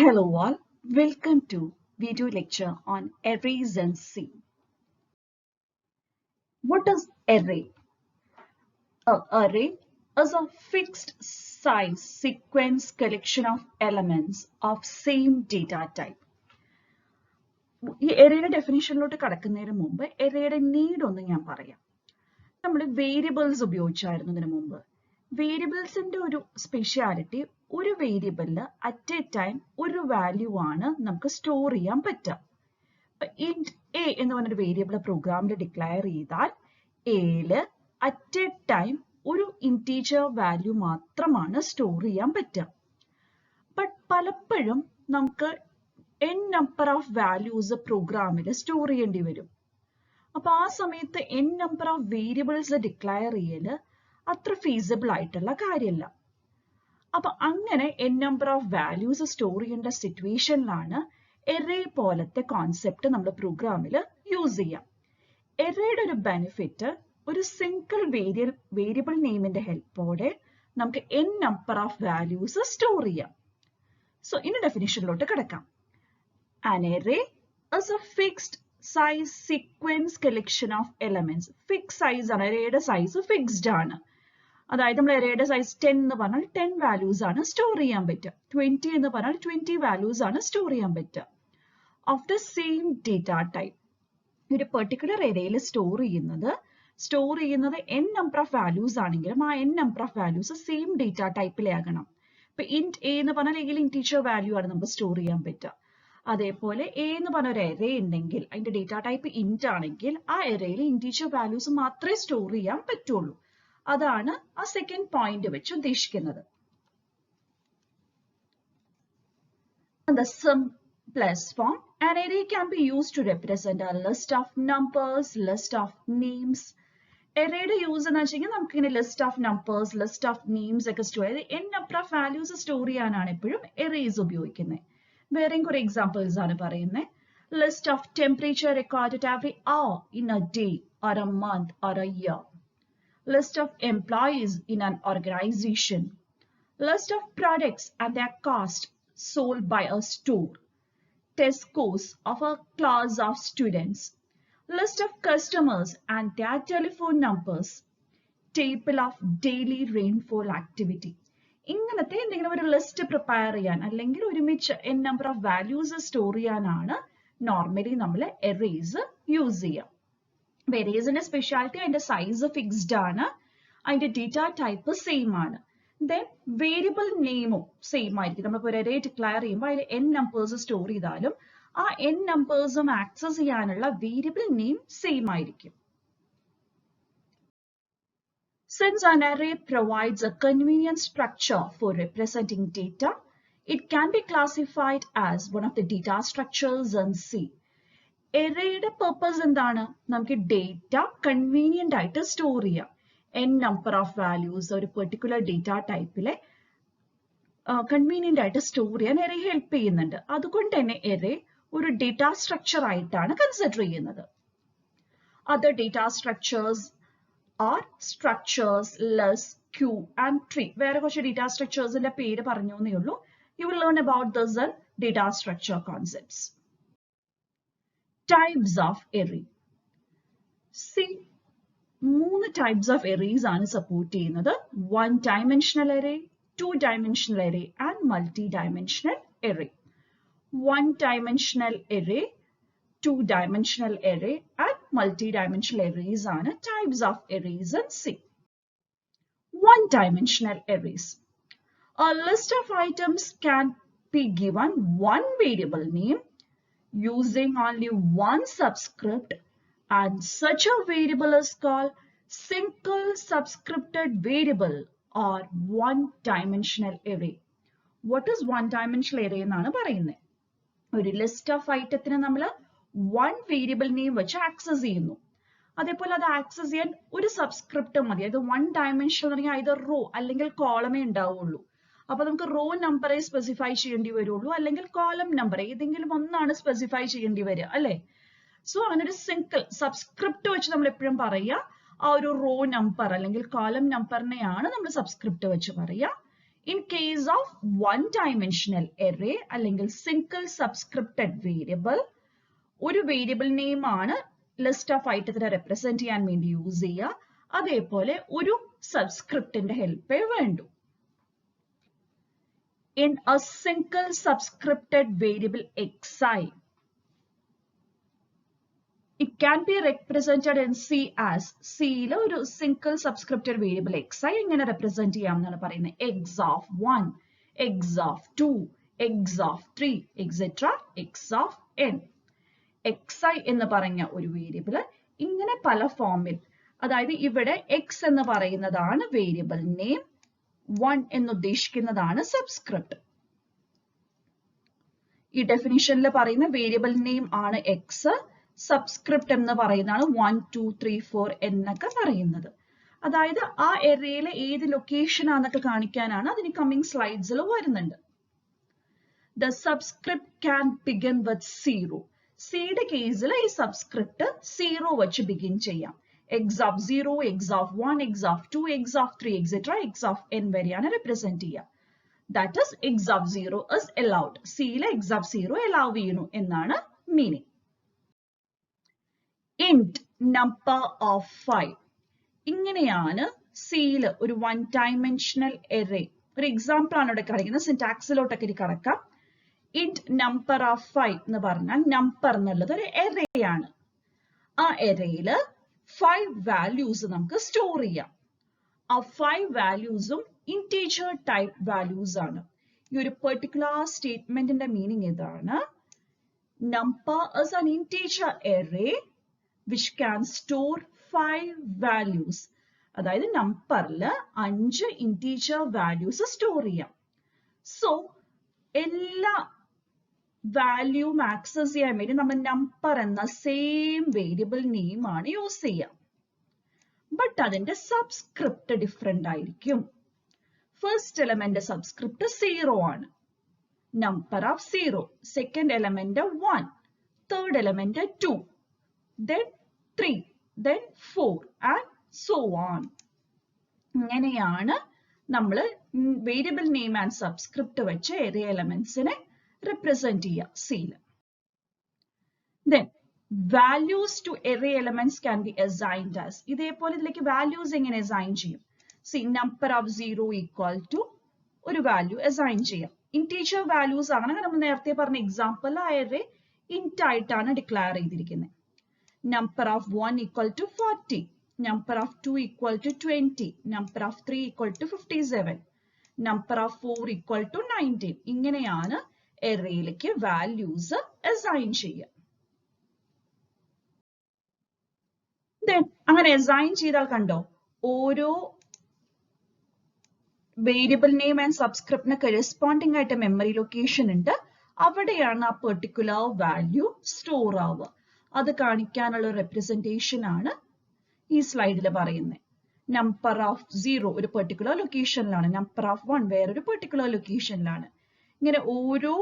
Hello all, welcome to video lecture on arrays and C. What is array? An array is a fixed size sequence collection of elements of same data type. ഈ arrayയുടെ ഡെഫിനിഷനിലോട്ട് കടക്കുന്നതിന് മുമ്പ് arrayയുടെ need ഒന്ന് ഞാൻ പറയാം. നമ്മൾ variables ഉപയോഗിച്ചായിരുന്നു ഇതിനു മുമ്പ്. വേരിയബിൾസിന്റെ ഒരു സ്പെഷ്യാലിറ്റി ഒരു വേരിയബിളിൽ അറ്റ് എ ടൈം ഒരു വാല്യൂ ആണ് നമുക്ക് സ്റ്റോർ ചെയ്യാൻ പറ്റുക. ഇന്റ് എ എന്ന് പറഞ്ഞൊരു വേരിയബിൾ പ്രോഗ്രാമിൽ ഡിക്ലെയർ ചെയ്താൽ എയില് അറ്റ് എ ടൈം ഒരു ഇന്റീജർ വാല്യൂ മാത്രമാണ് സ്റ്റോർ ചെയ്യാൻ പറ്റുക. ബട്ട് പലപ്പോഴും നമുക്ക് n നമ്പർ ഓഫ് വാല്യൂസ് പ്രോഗ്രാമിൽ സ്റ്റോർ ചെയ്യേണ്ടി വരും. അപ്പൊ ആ സമയത്ത് n number of variables declare ചെയ്യല് അത്ര ഫീസിബിൾ ആയിട്ടുള്ള കാര്യമല്ല. അപ്പൊ അങ്ങനെ n number of values store ചെയ്യേണ്ട സിറ്റുവേഷനിലാണ് എറേ പോലത്തെ കോൺസെപ്റ്റ് നമ്മൾ പ്രോഗ്രാമിൽ യൂസ് ചെയ്യാം. എറേയുടെ ഒരു ബെനിഫിറ്റ് ഒരു സിംഗിൾ വേരിയബിൾ നെയിമിന്റെ ഹെൽപ്പോടെ നമുക്ക് n number of values store ചെയ്യാം. സോ ഇനി ഡെഫിനിഷനിലോട്ട് കിടക്കാം. An array is a fixed size sequence collection of elements. Fixed size ആണ്, arrayയുടെ സൈസ് ഫിക്സ്ഡ് ആണ്. അതായത് നമ്മൾ arrayയുടെ സൈസ് 10 എന്ന് പറഞ്ഞാൽ 10 വാല്യൂസ് ആണ് സ്റ്റോർ ചെയ്യാൻ പറ്റുക. 20 എന്ന് പറഞ്ഞാൽ 20 വാല്യൂസ് ആണ് സ്റ്റോർ ചെയ്യാൻ പറ്റുക. Of the same data type. ഒരു പെർട്ടിക്കുലർ arrayയിൽ സ്റ്റോർ ചെയ്യുന്നത് n നമ്പർ ഓഫ് വാല്യൂസ് ആണെങ്കിലും ആ n number of values same data ടൈപ്പിലെ ആകണം. ഇപ്പൊ ഇന്റ് എ എന്ന് പറഞ്ഞാൽ ഏതെങ്കിലും ഇന്റീജർ വാല്യൂ ആണ് നമുക്ക് സ്റ്റോർ ചെയ്യാൻ പറ്റുക. അതേപോലെ എ എന്ന് പറഞ്ഞ ഒരു എറേ ഉണ്ടെങ്കിൽ അതിന്റെ ഡേറ്റ ടൈപ്പ് ഇന്റ് ആണെങ്കിൽ ആ എറേയിൽ ഇന്റീജർ വാല്യൂസ് മാത്രമേ സ്റ്റോർ ചെയ്യാൻ പറ്റുള്ളൂ. അതാണ് ആ സെക്കൻഡ് പോയിന്റ് വെച്ച് ഉദ്ദേശിക്കുന്നത്. The simplest form, an array can be used to represent a list of numbers, list of names. എറേയുടെ യൂസ് എന്ന് വെച്ചാൽ നമുക്ക് ഇങ്ങനെ list of numbers, list of names ഒക്കെ സ്റ്റോർ ചെയ്ത് n number of values store ചെയ്യാനാണ് എപ്പോഴും എറേസ് ഉപയോഗിക്കുന്നത്. വേറെയും കുറെ എക്സാമ്പിൾസ് ആണ് പറയുന്നത്. List of temperature recorded every hour in a day or a month or a year. List of employees in an organization. List of products and their cost sold by a store. Test scores of a class of students. List of customers and their telephone numbers. Table of daily rainfall activity. ഇങ്ങനത്തെ എന്തെങ്കിലും ഒരു list prepare ചെയ്യാൻ അല്ലെങ്കിൽ ഒരുമിച്ച് n number of values store ചെയ്യാനാണ് normally നമ്മൾ errors use ചെയ്യുക. എറേസിന്റെ speciality അതിന്റെ സൈസ് ഫിക്സ്ഡ് ആണ്, അതിന്റെ ഡേറ്റ ടൈപ്പ് സെയിം ആണ്. ദെൻ വേരിയബിൾ നെയിമും സെയിം ആയിരിക്കും. നമ്മളിപ്പോൾ ഒരു എറേ ഡിക്ലെയർ ചെയ്യുമ്പോൾ അതിൽ n നമ്പേഴ്സ് സ്റ്റോർ ചെയ്താലും ആ n നമ്പേഴ്സും ആക്സസ് ചെയ്യാനുള്ള വേരിയബിൾ നെയിം സെയിം ആയിരിക്കും. Since an array provides a convenient structure for representing data, it can be classified as one of the data structures in C. എറേയുടെ purpose എന്താണ്? നമുക്ക് data convenient ആയിട്ട് store ചെയ്യാം. n number of values ഒരു particular data ടൈപ്പിലെ convenient ആയിട്ട് store ചെയ്യാൻ array help ചെയ്യുന്നുണ്ട്. അതുകൊണ്ട് തന്നെ എറേ ഒരു ഡേറ്റ സ്ട്രക്ചർ ആയിട്ടാണ് കൺസിഡർ ചെയ്യുന്നത്. Other data structures are structures, list, queue and tree. വേറെ കുറച്ച് ഡേറ്റ സ്ട്രക്ചേഴ്സിന്റെ പേര് പറഞ്ഞു എന്നേ ഉള്ളൂ. You will learn about this in data structure concepts. Types of array. See, മൂന്ന് types of arrays ആണ് സപ്പോർട്ട് ചെയ്യുന്നത്. One dimensional array, two dimensional array and multi-dimensional array. One dimensional array, two dimensional array and multi-dimensional arrays ആണ് types of arrays in C. One dimensional arrays. A list of items can be given one variable name using only one subscript, and such a variable is called single subscripted variable or one-dimensional array. What is one-dimensional array എന്നാണ് പറയുന്നത്. ഒരു list of ഐറ്റത്തിന് നമ്മൾ one variable name വെച്ച് access ചെയ്യുന്നു. അതേപോലെ അത് access ചെയ്യാൻ ഒരു സബ്സ്ക്രിപ്റ്റ് മതി. അത് വൺ ഡയമെൻഷൻ എന്ന് പറഞ്ഞാൽ ഇത് റോ അല്ലെങ്കിൽ കോളമേ ഉണ്ടാവുള്ളൂ. അപ്പൊ നമുക്ക് റോ നമ്പറെ സ്പെസിഫൈ ചെയ്യേണ്ടി വരുള്ളൂ, അല്ലെങ്കിൽ കോളം നമ്പർ ഏതെങ്കിലും ഒന്നാണ് സ്പെസിഫൈ ചെയ്യേണ്ടി വരിക, അല്ലെ? സോ അങ്ങനെ ഒരു സിംഗിൾ സബ്സ്ക്രിപ്റ്റ് വെച്ച് നമ്മൾ എപ്പോഴും പറയുക ആ ഒരു റോ നമ്പർ അല്ലെങ്കിൽ കോളം നമ്പറിനെയാണ് നമ്മൾ സബ്സ്ക്രിപ്റ്റ് വെച്ച് പറയുക. In case of one-dimensional array അല്ലെങ്കിൽ single subscripted variable, ഒരു വേരിയബിൾ നെയിം ആണ് ലിസ്റ്റ് ഓഫ് ഐറ്റത്തിനെ റെപ്രസെന്റ് ചെയ്യാൻ വേണ്ടി യൂസ് ചെയ്യുക. അതേപോലെ ഒരു സബ്സ്ക്രിപ്റ്റിന്റെ ഹെൽപ്പേ വേണ്ടു. In a single subscripted variable xi, it can be represented in C as C യിലെ ഒരു single subscripted variable xi എങ്ങനെ റെപ്രസെന്റ് ചെയ്യാം എന്നാണ് പറയുന്നത്. X of 1, X of 2, X of 3, etc. X of n. xi എന്ന് പറഞ്ഞ ഒരു വേരിയബിൾ ഇങ്ങനെ പല ഫോമിൽ, അതായത് ഇവിടെ x എന്ന് പറയുന്നതാണ് വേരിയബിൾ നെയിം, 1 എന്ന് ഉദ്ദേശിക്കുന്നതാണ് സബ്സ്ക്രിപ്റ്റ്. ഈ ഡെഫിനിഷനിൽ പറയുന്ന വേരിയബിൾ നെയിം ആണ് x, സബ്സ്ക്രിപ്റ്റ് എന്ന് പറയുന്നതാണ് 1, 2, 3, 4 എന്നൊക്കെ പറയുന്നത്. അതായത് ആ എറേയിലെ ഏത് ലൊക്കേഷൻ ആണെന്നൊക്കെ കാണിക്കാനാണ് അതിന് കമ്മിങ് സ്ലൈഡ്സിൽ വരുന്നുണ്ട്. The subscript can begin with 0. സിയുടെ കേസിൽ ഈ സബ്സ്ക്രിപ്റ്റ് 0 വെച്ച് ബിഗിൻ ചെയ്യാം. x of 0, x of 1, x of 2, x of 3, etc. x of n വരെയാണ് റെപ്രസെന്റ് ചെയ്യുക. That is, x of 0 is allowed. സിയിലെ x of 0 allow ചെയ്യുന്നു എന്നാണ് മീനിങ്. int number of 5. ഇങ്ങനെയാണ് സിയിൽ ഒരു വൺ ഡൈമെൻഷണൽ എറേ. ഒരു എക്സാമ്പിൾ ആണ് ഇവിടെ കാണിക്കുന്നത്. സിന്റാക്സിലോട്ടൊക്കെ കടക്കാം. int number of 5 എന്ന് പറഞ്ഞാൽ നമ്പർ എന്നുള്ളത് ഒരു എറേ ആണ്. ആ എറേയിൽ 5 വാല്യൂസ് നമുക്ക് സ്റ്റോർ ചെയ്യാം. ആ 5 വാല്യൂസും ഇന്റീജർ ടൈപ്പ് വാല്യൂസ് ആണ്. ഈ ഒരു പെർട്ടിക്കുലർ സ്റ്റേറ്റ്മെന്റിന്റെ മീനിങ് ഇതാണ്. Number is an integer array which can store 5 values. അതായത് നമ്പറിൽ 5 ഇന്റീജർ വാല്യൂസ് സ്റ്റോർ ചെയ്യാം. സോ എല്ലാ വാല്യൂം ആക്സസ് ചെയ്യാൻ വേണ്ടി നമ്മൾ നമ്പർ എന്ന സെയിം വേരിയബിൾ നെയിം ആണ് യൂസ് ചെയ്യുക. ബട്ട് അതിന്റെ സബ്സ്ക്രിപ്റ്റ് ഡിഫറെന്റ് ആയിരിക്കും. ഫസ്റ്റ് എലമെന്റ് സബ്സ്ക്രിപ്റ്റ് 0 ആണ്, number of 0. Second element 1, third element 2, then 3, then 4 and so on. ഇങ്ങനെയാണ് നമ്മൾ വേരിയബിൾ നെയിം ആൻഡ് സബ്സ്ക്രിപ്റ്റ് വെച്ച് ഏറെ എലമെന്റ്സിനെ represent ചെയ്യുക സിയിൽ. Then values to array elements can be assigned as. ഇതേപോലെ ഇതിലേക്ക് values എങ്ങനെ assign ചെയ്യും? See, number of 0 equal to ഒരു വാല്യൂ assign ചെയ്യാം. Integer values ആണെങ്കിൽ നമ്മൾ നേരത്തെ പറഞ്ഞ എക്സാമ്പിൾ ആ array int ആയിട്ടാണ് ഡിക്ലെയർ ചെയ്തിരിക്കുന്നത്. Number of 1 equal to 40, number of 2 equal to 20, number of 3 equal to 57, number of 4 equal to 19. ഇങ്ങനെയാണ് എറേയിലേക്ക് വാല്യൂസ് അസൈൻ ചെയ്യുക. Then അങ്ങനെ അസൈൻ ചെയ്താൽ കണ്ടോ, ഓരോ വേരിയബിൾ നെയിം ആൻഡ് സബ്സ്ക്രിപ്റ്റിന് കറസ്പോണ്ടിങ് ആയിട്ട് മെമ്മറി ലൊക്കേഷൻ ഉണ്ട്. അവിടെയാണ് ആ പെർട്ടിക്കുലർ വാല്യൂ സ്റ്റോർ ആവുക. അത് കാണിക്കാനുള്ള റെപ്രസെന്റേഷൻ ആണ് ഈ സ്ലൈഡിൽ പറയുന്നത്. നമ്പർ ഓഫ് 0 ഒരു പെർട്ടിക്കുലർ ലൊക്കേഷനിലാണ്, നമ്പർ ഓഫ് 1 വേറൊരു പെർട്ടിക്കുലർ ലൊക്കേഷനിലാണ്. ഇങ്ങനെ ഓരോ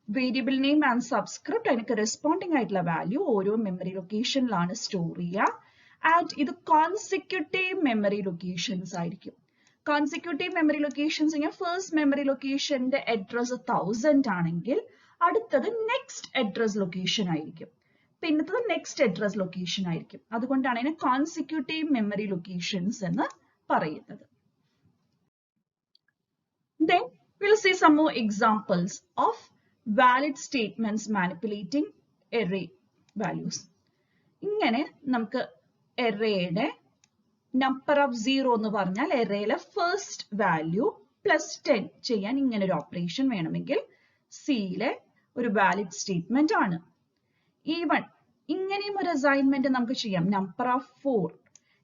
വേരിയബിൾ നെയിം ആൻഡ് സബ്സ്ക്രിപ്റ്റ് അതിന് കറസ്പോണ്ടിങ് ആയിട്ടുള്ള വാല്യൂ ഓരോ മെമ്മറി ലൊക്കേഷനിലാണ് സ്റ്റോർ ചെയ്യുക. ആൻഡ് ഇത് കോൺസിക്യൂട്ടീവ് മെമ്മറി ലൊക്കേഷൻസ് ആയിരിക്കും. കോൺസിക്യൂട്ടീവ് മെമ്മറി ലൊക്കേഷൻസ് കഴിഞ്ഞാൽ ഫസ്റ്റ് മെമ്മറി ലൊക്കേഷന്റെ അഡ്രസ് 1000 ആണെങ്കിൽ അടുത്തത് നെക്സ്റ്റ് അഡ്രസ് ലൊക്കേഷൻ ആയിരിക്കും, പിന്നത്തത് നെക്സ്റ്റ് അഡ്രസ് ലൊക്കേഷൻ ആയിരിക്കും. അതുകൊണ്ടാണ് ഇതിനെ കോൺസിക്യൂട്ടീവ് മെമ്മറി ലൊക്കേഷൻസ് എന്ന് പറയുന്നത്. Then we'll see some more examples of valid statements manipulating array values. ഇങ്ങനെ നമുക്ക് arrayയുടെ number of 0 എന്ന് പറഞ്ഞാൽ arrayയിലെ ഫസ്റ്റ് വാല്യൂ +10 ചെയ്യാൻ ഇങ്ങനെ ഒരു ഓപ്പറേഷൻ വേണമെങ്കിൽ സിയിലെ ഒരു വാലിഡ് സ്റ്റേറ്റ്മെന്റ് ആണ്. ഈവൻ ഇങ്ങനെയും ഒരു അസൈൻമെന്റ് നമുക്ക് ചെയ്യാം. നമ്പർ ഓഫ് 4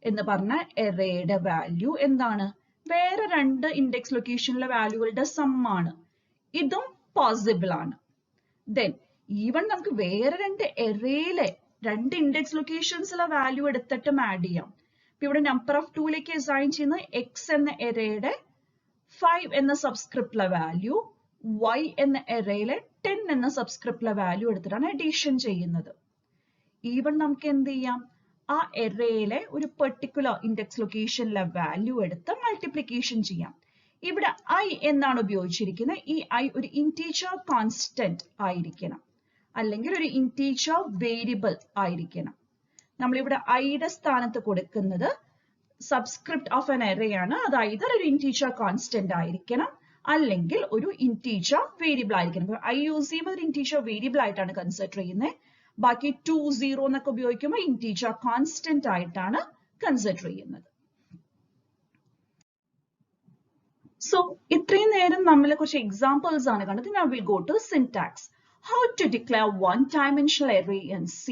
എന്ന് പറഞ്ഞാൽ arrayയുടെ വാല്യൂ എന്താണ്? വേറെ 2 ഇൻഡെക്സ് ലൊക്കേഷനിലെ വാല്യൂകളുടെ സം ആണ്. ഇതും പോസിബിൾ ആണ്. ദെൻ ഈവൻ നമുക്ക് വേറെ 2 arrayയിലെ 2 ഇൻഡെക്സ് ലൊക്കേഷൻസിലെ വാല്യൂ എടുത്തിട്ടും ആഡ് ചെയ്യാം. ഇവിടെ നമ്പർ ഓഫ് 2ലേക്ക് അസൈൻ ചെയ്യുന്ന x എന്ന arrayയുടെ 5 എന്ന സബ്സ്ക്രിപ്റ്റിലെ വാല്യൂ y എന്ന arrayയിലെ 10 എന്ന സബ്സ്ക്രിപ്റ്റിലെ വാല്യൂ എടുത്തിട്ടാണ് അഡീഷൻ ചെയ്യുന്നത്. ഈവൻ നമുക്ക് എന്ത് ചെയ്യാം, ആ arrayയിലെ ഒരു പെർട്ടിക്കുലർ ഇൻഡെക്സ് ലൊക്കേഷനിലെ വാല്യൂ എടുത്ത് മൾട്ടിപ്ലിക്കേഷൻ ചെയ്യാം. ഇവിടെ I എന്നാണ് ഉപയോഗിച്ചിരിക്കുന്നത്. ഈ I ഒരു integer constant ആയിരിക്കണം, അല്ലെങ്കിൽ ഒരു integer variable ആയിരിക്കണം. നമ്മളിവിടെ Iയുടെ സ്ഥാനത്ത് കൊടുക്കുന്നത് സബ്സ്ക്രിപ്റ്റ് ഓഫ് an array ആണ്. അത് either ഒരു integer constant ആയിരിക്കണം, അല്ലെങ്കിൽ ഒരു integer variable ആയിരിക്കണം. I യൂസ് ചെയ്യുമ്പോൾ ഒരു integer variable ആയിട്ടാണ് കൺസിഡർ ചെയ്യുന്നത്. ബാക്കി 2, 0 എന്നൊക്കെ ഉപയോഗിക്കുമ്പോൾ integer constant ആയിട്ടാണ് കൺസിഡർ ചെയ്യുന്നത്. So, ഇത്രയും നേരം നമ്മൾ കുറച്ച് എക്സാമ്പിൾസ് ആണ് കണ്ടത്. Now we'll go to the syntax. How to declare one-dimensional array in C.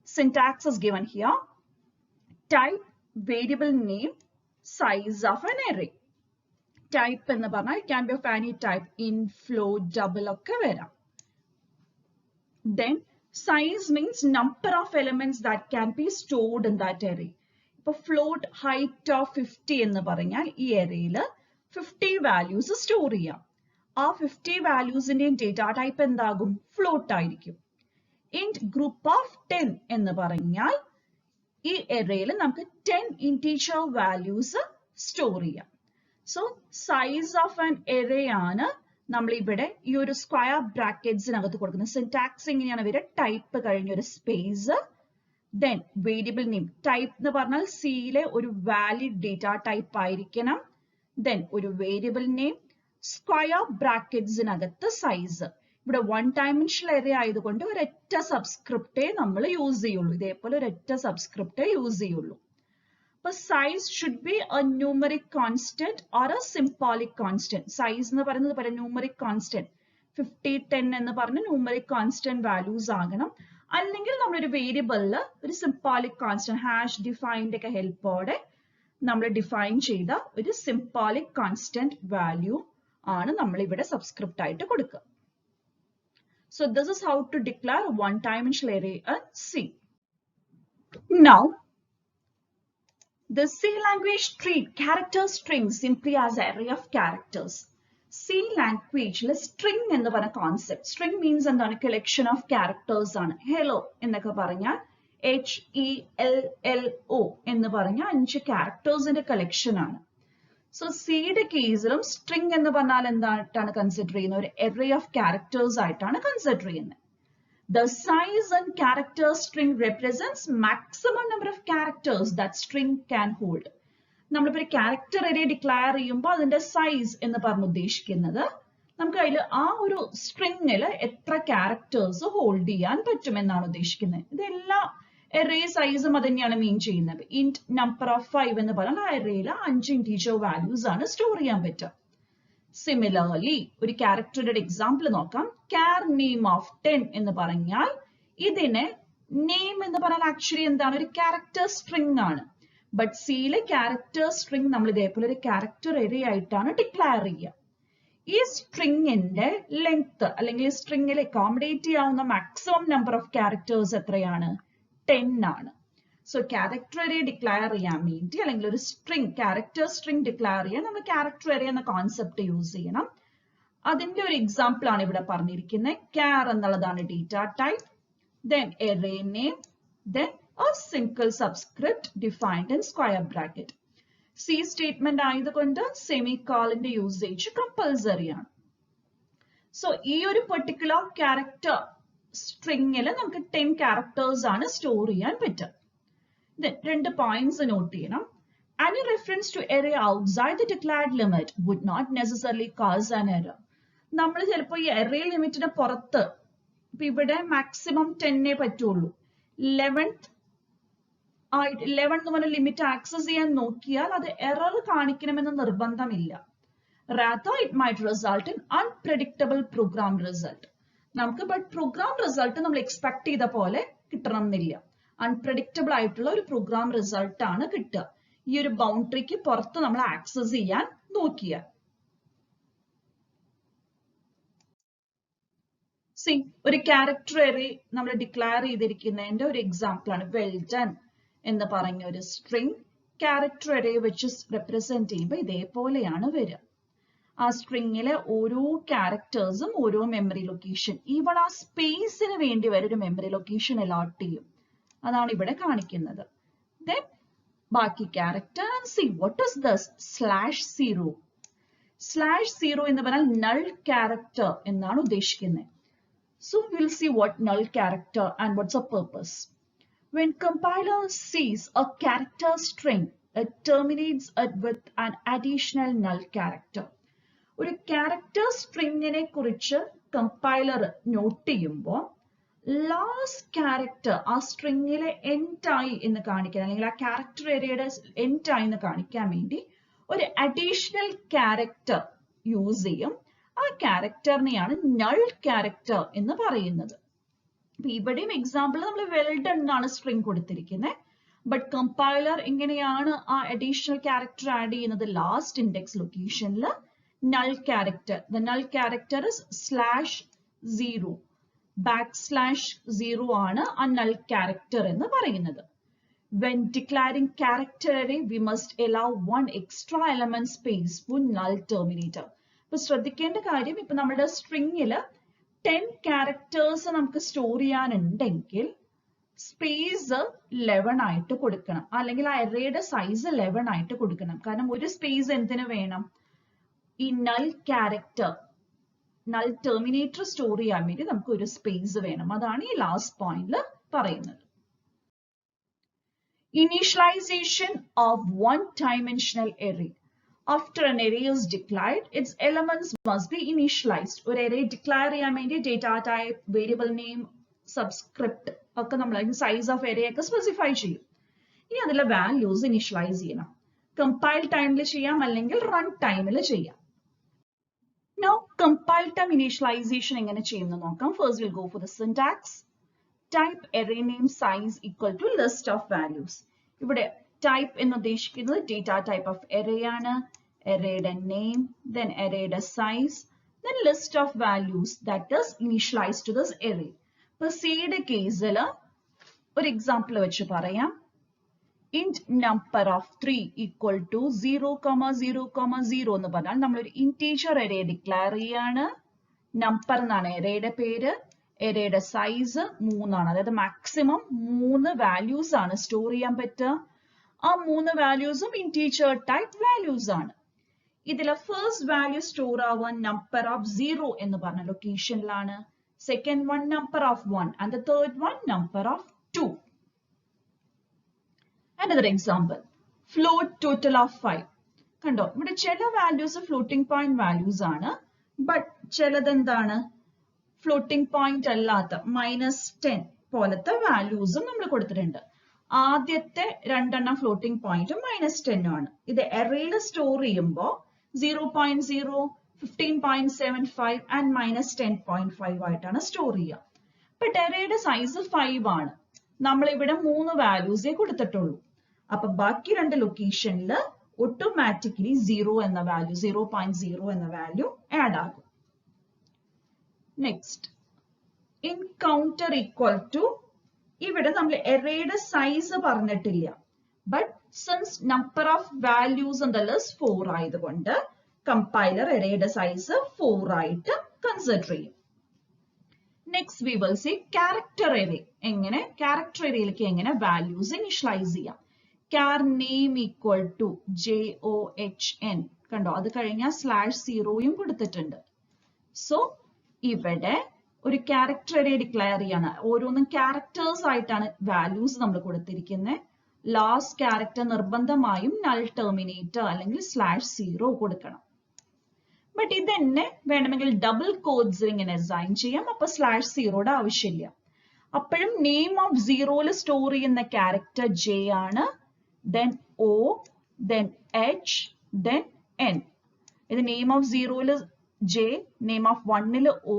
Syntax is given here. Type, variable name, size of an array. Type എന്ന് പറഞ്ഞാൽ it can be of any type, int, float, double ഒക്കെ വരാം. Then size means number of elements that can be stored in that array. ഇപ്പോൾ float height of 50 എന്ന് പറഞ്ഞാൽ ഈ arrayയിൽ 50 values store ചെയ്യാം. ആ 50 valuesന്റെയും ഡേറ്റാ ടൈപ്പ് എന്താകും? ഫ്ലോട്ട് ആയിരിക്കും. int group of 10 എന്ന് പറഞ്ഞാൽ ഈ arrayയിൽ നമുക്ക് 10 integer values സ്റ്റോർ ചെയ്യാം. So size of an array ആണ് നമ്മൾ ഇവിടെ ഈ ഒരു സ്ക്വയർ ബ്രാക്കറ്റ്സിനകത്ത് കൊടുക്കുന്നത്. സിന്റാക്സ് എങ്ങനെയാണ് വരിക? ടൈപ്പ് കഴിഞ്ഞ ഒരു space, then variable name. Type എന്ന് പറഞ്ഞാൽ സിയിലെ ഒരു വാലിഡ് ഡേറ്റ ടൈപ്പ് ആയിരിക്കണം, then ഒരു വേരിയബിൾ നെയിം, സ്ക്വയർ ബ്രാക്കറ്റ്സിനകത്ത് സൈസ്. ഇവിടെ വൺ ഡയമെൻഷണൽ array ആയതുകൊണ്ട് ഒരൊറ്റ സബ്സ്ക്രിപ്റ്റേ നമ്മൾ യൂസ് ചെയ്യുള്ളൂ. ഇതേപോലെ ഒരൊറ്റ സബ്സ്ക്രിപ്റ്റേ യൂസ് ചെയ്യുള്ളൂ. But size should be a numeric constant or a symbolic constant. Size എന്ന് പറയുന്നത് പറയാം numeric constant. 50, 10 എന്ന് പറഞ്ഞ numeric constant values ആകണം. അല്ലെങ്കിൽ നമ്മളൊരു വേരിയബിളിൽ ഒരു symbolic constant hash defined ഒക്കെ ഹെൽപ്പോടെ നമ്മൾ ഡിഫൈൻ ചെയ്ത ഒരു symbolic constant value ആണ് നമ്മൾ ഇവിടെ സബ്സ്ക്രിപ്റ്റ് ആയിട്ട് കൊടുക്കുക. So this is how to declare a one-dimensional array in C. Now, the C language treat character strings simply as an array of characters. C language string ennu parana concept. String means endana collection of characters aanu. Hello ennokka paranja HELLO ennu paranja 5 characters inde collection aanu. So C ide case ilum string ennu parnal endaatana consider cheyunna oru array of characters aayitana consider cheyunne. The size and character string represents maximum number of characters that string can hold. നമ്മളിപ്പോൾ ഒരു character array declare ചെയ്യുമ്പോൾ അതിന്റെ size എന്ന് പറഞ്ഞ് ഉദ്ദേശിക്കുന്നത് നമുക്ക് അതിൽ ആ ഒരു stringൽ എത്ര characters hold ചെയ്യാൻ പറ്റുമെന്നാണ് ഉദ്ദേശിക്കുന്നത്. ഇതെല്ലാ array sizeും അത് തന്നെയാണ് മീൻ ചെയ്യുന്നത്. int number of 5 എന്ന് പറഞ്ഞാൽ ആ arrayയിൽ 5 integer values ആണ് സ്റ്റോർ ചെയ്യാൻ പറ്റുക. Similarly, ഒരു ക്യാരക്ടറുടെ എക്സാമ്പിൾ നോക്കാം. char name of 10 എന്ന് പറഞ്ഞാൽ ഇതിനെ നെയിം എന്ന് പറഞ്ഞാൽ ആക്ച്വലി എന്താണ്? ഒരു ക്യാരക്ടർ സ്ട്രിംഗ് ആണ്. ബട്ട് സിയിലെ ക്യാരക്ടർ സ്ട്രിംഗ് നമ്മൾ ഇതേപോലെ ഒരു ക്യാരക്ടർ array ആയിട്ടാണ് ഡിക്ലെയർ ചെയ്യുക. ഈ സ്ട്രിങ്ങിന്റെ ലെങ്ത് അല്ലെങ്കിൽ സ്ട്രിങ്ങിൽ അക്കോമഡേറ്റ് ചെയ്യാവുന്ന മാക്സിമം നമ്പർ ഓഫ് ക്യാരക്ടേഴ്സ് എത്രയാണ്? 10 ആണ്. So character array declare ചെയ്യാൻ വേണ്ടി അല്ലെങ്കിൽ ഒരു string character string declare ചെയ്യാൻ നമ്മൾ character array എന്ന കോൺസെപ്റ്റ് യൂസ് ചെയ്യണം. അതിന്റെ ഒരു എക്സാമ്പിൾ ആണ് ഇവിടെ പറഞ്ഞിരിക്കുന്നത്. char എന്നുള്ളതാണ് data type, then array name, then a single subscript defined in square bracket. C statement ആയതുകൊണ്ട് സെമിക്കോളന്റെ യൂസേജ് കമ്പൽസറി ആണ്. സോ ഈ ഒരു പെർട്ടിക്കുലർ ക്യാരക്ടർ സ്ട്രിങ്ങിൽ നമുക്ക് 10 ക്യാരക്ടേഴ്സ് ആണ് സ്റ്റോർ ചെയ്യാൻ പറ്റുക. Then രണ്ട് points നോട്ട് ചെയ്യണം. Any reference to array outside the declared limit would not necessarily cause an error. നമ്മൾ ചിലപ്പോൾ ഈ array ലിമിറ്റിന് പുറത്ത്, ഇപ്പൊ ഇവിടെ മാക്സിമം 10 പറ്റുള്ളൂ, 11 എന്ന് പറഞ്ഞ ലിമിറ്റ് ആക്സസ് ചെയ്യാൻ നോക്കിയാൽ അത് എറർ കാണിക്കണമെന്ന് നിർബന്ധമില്ല. Rather, it might result in unpredictable program result. നമുക്ക് ബട്ട് പ്രോഗ്രാം റിസൾട്ട് നമ്മൾ എക്സ്പെക്ട് ചെയ്ത പോലെ കിട്ടണം എന്നില്ല. അൺപ്രഡിക്റ്റബിൾ ആയിട്ടുള്ള ഒരു പ്രോഗ്രാം റിസൾട്ട് ആണ് കിട്ടുക ഈ ഒരു ബൗണ്ടറിക്ക് പുറത്ത് നമ്മൾ ആക്സസ് ചെയ്യാൻ നോക്കിയാൽ. സി ഒരു ക്യാരക്ടർ array നമ്മൾ ഡിക്ലെയർ ചെയ്തിരിക്കുന്നതിന്റെ ഒരു എക്സാമ്പിൾ ആണ് well done എന്ന് പറഞ്ഞ ഒരു സ്ട്രിംഗ്. ക്യാരക്ടർ array വെച്ച് റെപ്രസെന്റ് ചെയ്യുമ്പോൾ ഇതേപോലെയാണ് വരിക. ആ സ്ട്രിങ്ങിലെ ഓരോ ക്യാരക്ടേഴ്സും ഓരോ മെമ്മറി ലൊക്കേഷൻ, ഈവൺ ആ സ്പേസിന് വേണ്ടി വരെ ഒരു മെമ്മറി ലൊക്കേഷൻ അലോട്ട് ചെയ്യും. അതാണ് ഇവിടെ കാണിക്കുന്നത്. Then ബാക്കി character and see what is this /0. /0 എന്ന് പറഞ്ഞാൽ null character എന്നാണ് ഉദ്ദേശിക്കുന്നത്. So we'll see what null character and what's the purpose. When compiler sees a character string, it terminates it with an additional null character. ഒരു character stringനെ കുറിച്ച് compiler not ചെയ്യുമ്പോൾ last character ആ സ്ട്രിങ്ങിലെ end ആയി എന്ന് കാണിക്കാൻ, അല്ലെങ്കിൽ ആ ക്യാരക്ടർ ഏരിയയുടെ എൻഡ് ആയി എന്ന് കാണിക്കാൻ വേണ്ടി ഒരു അഡീഷണൽ ക്യാരക്ടർ യൂസ് ചെയ്യും. ആ ക്യാരക്ടറിനെയാണ് നൾ ക്യാരക്ടർ എന്ന് പറയുന്നത്. അപ്പൊ ഇവിടെയും എക്സാമ്പിൾ നമ്മൾ വെൽ ഡൺ എന്നാണ് സ്ട്രിങ് കൊടുത്തിരിക്കുന്നത്. ബട്ട് കമ്പൈലർ എങ്ങനെയാണ് ആ അഡീഷണൽ ക്യാരക്ടർ ആഡ് ചെയ്യുന്നത്? ലാസ്റ്റ് ഇൻഡെക്സ് ലൊക്കേഷനിൽ null character. The null character is /0. \0 ആണ് ആ null character എന്ന് പറയുന്നത്. When declaring character array, we must allow one extra element space for null terminator. ഇപ്പൊ ശ്രദ്ധിക്കേണ്ട കാര്യം, ഇപ്പൊ നമ്മുടെ സ്ട്രിങ്ങില് 10 characters നമുക്ക് സ്റ്റോർ ചെയ്യാനുണ്ടെങ്കിൽ സ്പേസ് 11 ആയിട്ട് കൊടുക്കണം, അല്ലെങ്കിൽ ആ arrayയുടെ സൈസ് 11 ആയിട്ട് കൊടുക്കണം. കാരണം ഒരു സ്പേസ് എന്തിനു വേണം? ഈ null character, null terminator store ചെയ്യാൻ വേണ്ടി നമുക്ക് ഒരു സ്പേസ് വേണം. അതാണ് ഈ ലാസ്റ്റ് പോയിന്റിൽ പറയുന്നത്. Initialization of one-dimensional array. After an array is declared, its elements must be initialized. ഒരു array declare ചെയ്യാൻ വേണ്ടി data type, variable name, subscript ഒക്കെ നമ്മൾ size of array ഒക്കെ സ്പെസിഫൈ ചെയ്യും. ഇനി അതിലെ വാല്യൂസ് ഇനിഷ്യലൈസ് ചെയ്യണം. കമ്പൈൽ ടൈമിൽ ചെയ്യാം, അല്ലെങ്കിൽ റൺ ടൈമിൽ ചെയ്യാം. Now compile time initialization എങ്ങനെ ചെയ്യുമെന്ന് നോക്കാം. First we'll go for the syntax. Type array name size equal to list of values. ഇവിടെ type എന്ന് ഉദ്ദേശിക്കുന്നത് data type of array ആണ്. arrayയുടെ name, then arrayയുടെ size, then list of values that is initialized to this array. ഇപ്പൊ Cയുടെ കേസിൽ ഒരു example വെച്ച് പറയാം. int number of 3 equal to 0,0,0 എന്ന് പറഞ്ഞാൽ നമ്മളൊരു ഇന്റീജർ array ഡിക്ലെയർ ചെയ്യാണ്. നമ്പർ എന്നാണ് arrayയുടെ പേര്. arrayയുടെ സൈസ് 3 ആണ്. അതായത് മാക്സിമം 3 വാല്യൂസ് ആണ് സ്റ്റോർ ചെയ്യാൻ പറ്റുക. ആ 3 വാല്യൂസും ഇന്റീജർ ടൈപ്പ് വാല്യൂസ് ആണ്. ഇതിലെ ഫസ്റ്റ് വാല്യൂ സ്റ്റോർ ആവാൻ നമ്പർ ഓഫ് 0 എന്ന് പറഞ്ഞ ലൊക്കേഷനിലാണ്. Second one number of 1 and the third one number of 2. Another example, float total of 5. കണ്ടോ, ഇവിടെ ചില വാല്യൂസ് ഫ്ലോട്ടിംഗ് പോയിന്റ് വാല്യൂസ് ആണ്, ബട്ട് ചിലത് എന്താണ് ഫ്ലോട്ടിംഗ് പോയിന്റ് അല്ലാത്ത -10 പോലത്തെ വാല്യൂസും നമ്മൾ കൊടുത്തിട്ടുണ്ട്. ആദ്യത്തെ രണ്ടെണ്ണം ഫ്ലോട്ടിംഗ് പോയിന്റും -10 ആണ്. ഇത് arrayയിൽ സ്റ്റോർ ചെയ്യുമ്പോൾ 0.0, 15.75 and -10.5 ആയിട്ടാണ് സ്റ്റോർ ചെയ്യുക. ബട്ട് arrayയുടെ സൈസ് 5 ആണ്. നമ്മൾ ഇവിടെ 3 വാല്യൂസേ കൊടുത്തിട്ടുള്ളൂ. അപ്പൊ ബാക്കി രണ്ട് ലൊക്കേഷനിൽ ഓട്ടോമാറ്റിക്കലി 0 എന്ന വാല്യൂ, 0.0 എന്ന വാല്യൂ ആഡ് ആകും. Next, in counter equal to, ഇവിടെ നമ്മൾ arrayയുടെ സൈസ് പറഞ്ഞിട്ടില്ല. But since number of values in the list 4 ആയതുകൊണ്ട് കമ്പൈലർ arrayയുടെ സൈസ് 4 ആയിട്ട് കൺസിഡർ ചെയ്യും. Next we will see character array. എങ്ങനെ character arrayയിലേക്ക് എങ്ങനെ values initialize ചെയ്യാം. char name equal to JOHN. കണ്ടോ, അത് കഴിഞ്ഞാൽ /0 കൊടുത്തിട്ടുണ്ട്. സോ ഇവിടെ ഒരു character array ഡിക്ലെയർ ചെയ്യാണ്. ഓരോന്നും ക്യാരക്ടേഴ്സ് ആയിട്ടാണ് വാല്യൂസ് നമ്മൾ കൊടുത്തിരിക്കുന്നത്. ലാസ്റ്റ് ക്യാരക്ടർ നിർബന്ധമായും null terminator അല്ലെങ്കിൽ /0 കൊടുക്കണം. ബട്ട് ഇത് തന്നെ വേണമെങ്കിൽ ഡബിൾ കോഡ്സ് ഇങ്ങനെ അസൈൻ ചെയ്യാം. അപ്പൊ /0യുടെ ആവശ്യമില്ല. അപ്പോഴും നെയിം ഓഫ് 0യിൽ സ്റ്റോർ ചെയ്യുന്ന ക്യാരക്ടർ J ആണ്. then O, then H, then N. ഇത് നെയിം ഓഫ് 0യിൽ J, നെയിം ഓഫ് 1ൽ O,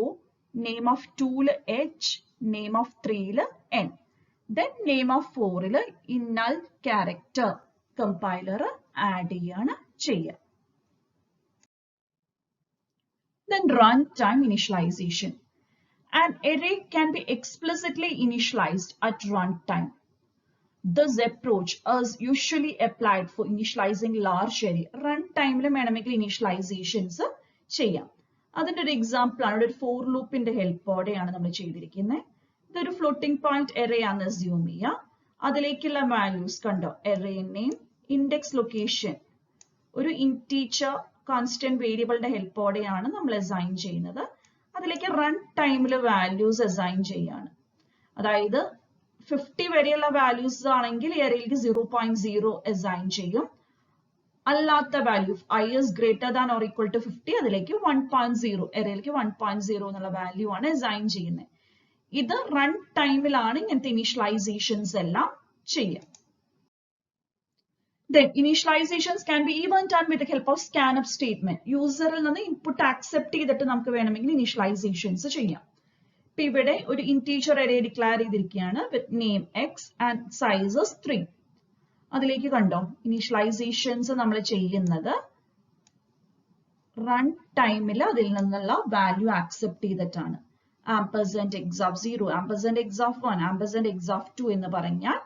നെയിം ഓഫ് 2ൽ H, നെയിം ഓഫ് 3ൽ N. then നെയിം ഓഫ് 4ൽ ഈ null ക്യാരക്ടർ കമ്പൈലർ ആഡ് ചെയ്യാണ് ചെയ്യുക. Then runtime initialization. An array can be explicitly initialized at runtime. This approach is usually applied for initializing large array. Runtime വേണമെങ്കിൽ initializations ചെയ്യാം. അതിന്റെ ഒരു example ആണ്, ഒരു ഫോർ ലൂപ്പിന്റെ ഹെൽപ്പോടെയാണ് നമ്മൾ ചെയ്തിരിക്കുന്നത്. ഇതൊരു ഫ്ലോട്ടിംഗ് പോയിന്റ് array ആണ് അസ്യൂം ചെയ്യുക. അതിലേക്കുള്ള വാല്യൂസ് കണ്ടോ, array name, index location, ഒരു ഇന്റീജർ കോൺസ്റ്റന്റ് വേരിയബിളിന്റെ ഹെൽപ്പോടെയാണ് നമ്മൾ അസൈൻ ചെയ്യുന്നത്. അതിലേക്ക് റൺ ടൈമിൽ വാല്യൂസ് അസൈൻ ചെയ്യാണ്. അതായത് 50 വരെയുള്ള വാല്യൂസ് ആണെങ്കിൽ ഈ അറേയിലേക്ക് 0.0 അസൈൻ ചെയ്യും. അല്ലാത്ത value I is greater than or equal to 50 അതിലേക്ക് 1.0 അറേയിലേക്ക് 1.0 എന്നുള്ള വാല്യൂ ആണ് അസൈൻ ചെയ്യുന്നത്. ഇത് റൺ ടൈമിലാണ് ഇങ്ങനത്തെ ഇനീഷ്യലൈസേഷൻസ് എല്ലാം ചെയ്യുക. Then initializations can be even done with the help of scanf statement. യൂസറിൽ നിന്ന് ഇൻപുട്ട് ആക്സെപ്റ്റ് ചെയ്തിട്ട് നമുക്ക് വേണമെങ്കിൽ ഇനീഷ്യലൈസേഷൻസ് ചെയ്യാം. ഇപ്പൊ ഇവിടെ ഒരു ഇന്റീജർ അറേ ഡിക്ലെയർ ചെയ്തിരിക്കുകയാണ് വിത്ത് നെയിം x ആൻഡ് സൈസസ് 3. അതിലേക്ക് കണ്ടോ ഇനീഷ്യലൈസേഷൻസ് നമ്മൾ ചെയ്യുന്നത് റൺ ടൈമിൽ അതിൽ നിന്നുള്ള വാല്യൂ ആക്സെപ്റ്റ് ചെയ്തിട്ടാണ്. Ampersand x of 0, ampersand x of 1, ampersand x of 2 എന്ന് പറഞ്ഞാൽ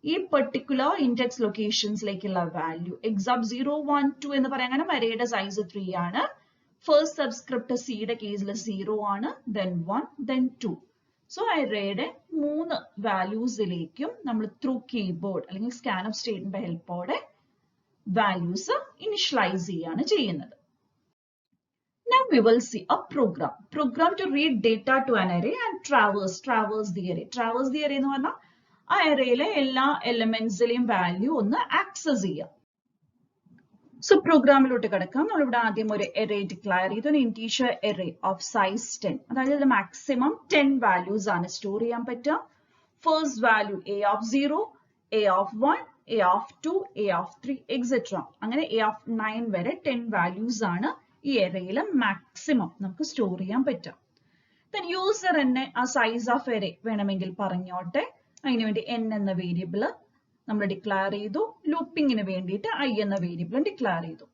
ഈ പെർട്ടിക്കുലർ ഇൻഡെക്സ് ലൊക്കേഷൻസിലേക്കുള്ള വാല്യൂ x of 0, 1, 2 എന്ന് പറയാൻ കാരണം അറേയുടെ സൈസ് 3 ആണ്. ഫസ്റ്റ് സബ്സ്ക്രിപ്റ്റ് സിയുടെ കേസിൽ 0 ആണ്, then 1, then 2. സോ അറേയുടെ 3 വാല്യൂസിലേക്കും നമ്മൾ ത്രൂ കീബോർഡ് അല്ലെങ്കിൽ സ്കാനഫ് സ്റ്റേറ്റ്മെന്റ് ഹെൽപ്പോടെ വാല്യൂസ് ഇനിഷ്യലൈസ് ചെയ്യാണ് ചെയ്യുന്നത്. Now we will see a program to read data to an array and traverse the array. Traverse the array എന്ന് പറഞ്ഞാൽ ആ അറേയിലെ എല്ലാ എലമെന്റ്സിലെയും വാല്യൂ ഒന്ന് ആക്സസ് ചെയ്യാം. സോ പ്രോഗ്രാമിലോട്ട് കിടക്കാം. നമ്മളിവിടെ ആദ്യം ഒരു അറേ ഡിക്ലെയർ ചെയ്തു, ഒരു ഇന്റീജർ അറേ ഓഫ് സൈസ് 10. അതായത് മാക്സിമം 10 വാല്യൂസ് ആണ് സ്റ്റോർ ചെയ്യാൻ പറ്റുക. First value a of 0, a of 1, a of 2, a of 3 etcetera. അങ്ങനെ a of 9 വരെ 10 വാല്യൂസ് ആണ് ഈ അറേയിൽ മാക്സിമം നമുക്ക് സ്റ്റോർ ചെയ്യാൻ പറ്റുക. ദെൻ യൂസർ തന്നെ ആ സൈസ് ഓഫ് അറേ വേണമെങ്കിൽ പറഞ്ഞോട്ടെ. അതിനുവേണ്ടി n എന്ന വേരിയബിൾ നമ്മൾ ഡിക്ലെയർ ചെയ്തു. ലൂപ്പിങ്ങിന് വേണ്ടിയിട്ട് I എന്ന വേരിയബിളും ഡിക്ലെയർ ചെയ്തു.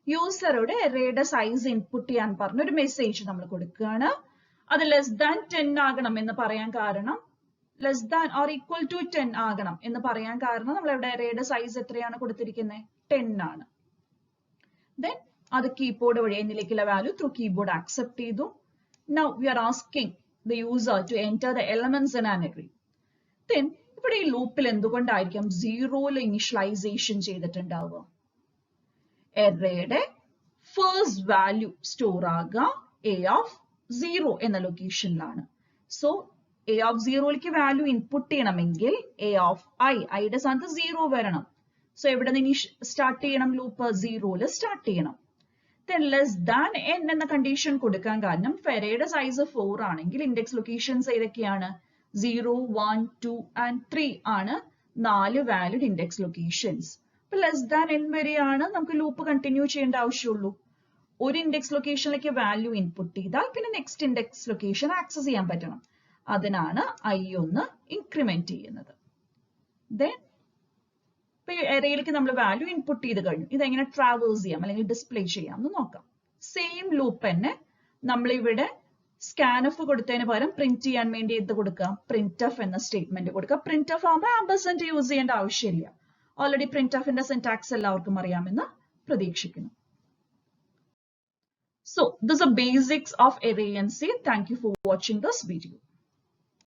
യൂസറുടെ അറേയുടെ സൈസ് ഇൻപുട്ട് ചെയ്യാൻ പറഞ്ഞ ഒരു മെസ്സേജ് നമ്മൾ കൊടുക്കുകയാണ്. അത് ലെസ് ദാൻ 10 ആകണം എന്ന് പറയാൻ കാരണം, less than or equal to 10 ആകണം എന്ന് പറയാൻ കാരണം നമ്മൾ ഇവിടെ അറേയുടെ സൈസ് എത്രയാണ് കൊടുത്തിരിക്കുന്നത്? 10 ആണ്. ദെൻ അത് കീബോർഡ് വഴി എന്നിലേക്കുള്ള വാല്യൂ ത്രൂ കീബോർഡ് ആക്സെപ്റ്റ് ചെയ്തു. Now we are asking the user to enter the elements in an array. Then ഇവിടെ ഈ ലൂപ്പിൽ എന്തുകൊണ്ടായിരിക്കും 0ൽ ഇനിഷ്യലൈസേഷൻ ചെയ്തിട്ടുണ്ടാവുക? അറേയുടെ ഫസ്റ്റ് വാല്യൂ സ്റ്റോർ ആകുക a of 0 എന്ന ലൊക്കേഷനിലാണ്. സോ a of 0ലേക്ക് വാല്യൂ ഇൻപുട്ട് ചെയ്യണമെങ്കിൽ a of iയുടെ സ്ഥാനത്ത് 0 വരണം. സോ എവിടെ നിന്ന് സ്റ്റാർട്ട് ചെയ്യണം? ലൂപ്പ് 0ൽ സ്റ്റാർട്ട് ചെയ്യണം. Then less than n എന്ന കണ്ടീഷൻ കൊടുക്കാൻ കാരണം അറേയുടെ സൈസ് 4 ആണെങ്കിൽ ഇൻഡെക്സ് ലൊക്കേഷൻസ് ഏതൊക്കെയാണ്? 0, 1, 2 and 3 ആണ് 4 വാലിഡ് ഇൻഡെക്സ് ലൊക്കേഷൻസ്. അപ്പൊ ലെസ് ദാൻ n വരെയാണ് നമുക്ക് ലൂപ്പ് കണ്ടിന്യൂ ചെയ്യേണ്ട ആവശ്യമുള്ളൂ. ഒരു ഇൻഡെക്സ് ലൊക്കേഷനിലേക്ക് വാല്യൂ ഇൻപുട്ട് ചെയ്താൽ പിന്നെ നെക്സ്റ്റ് ഇൻഡെക്സ് ലൊക്കേഷൻ ആക്സസ് ചെയ്യാൻ പറ്റണം. അതിനാണ് I ഒന്ന് ഇൻക്രിമെന്റ് ചെയ്യുന്നത്. ദെൻ ഇപ്പൊ അറേയിലേക്ക് നമ്മൾ വാല്യൂ ഇൻപുട്ട് ചെയ്ത് കഴിഞ്ഞു. ഇതെങ്ങനെ ട്രാവേഴ്സ് ചെയ്യാം അല്ലെങ്കിൽ ഡിസ്പ്ലേ ചെയ്യാം എന്ന് നോക്കാം. സെയിം ലൂപ്പ് തന്നെ നമ്മളിവിടെ സ്കാനഫ് കൊടുത്തതിന് പകരം പ്രിന്റ് ചെയ്യാൻ വേണ്ടി എന്ത് കൊടുക്കാം? printf എന്ന സ്റ്റേറ്റ്മെന്റ് കൊടുക്കാം. printf ആകുമ്പോൾ ആംപർസാൻഡ് യൂസ് ചെയ്യേണ്ട ആവശ്യമില്ല. ഓൾറെഡി printfന്റെ സിന്റാക്സ് എല്ലാവർക്കും അറിയാമെന്ന് പ്രതീക്ഷിക്കുന്നു. So this is the basics of array and C. Thank you for watching this video.